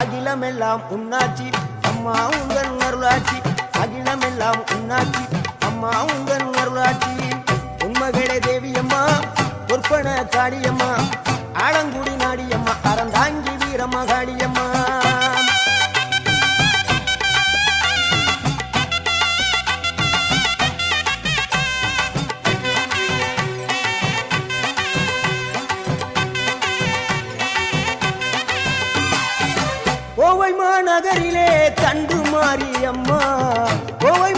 அகிலமெல்லாம் உன்னாட்சி அம்மா உங்கள் அருளாட்சி அகிலமெல்லாம் உன்னாட்சி அம்மா உங்கள் அருளாட்சி உண்மகளே தேவியம்மா பொற்பன காளியம்மா ஆலங்குடி நாடியம்மா அறந்தாங்கி வீரம்மா காளியம்மா கோவை மாநகரிலே தண்டு மாரியம்மா கோவை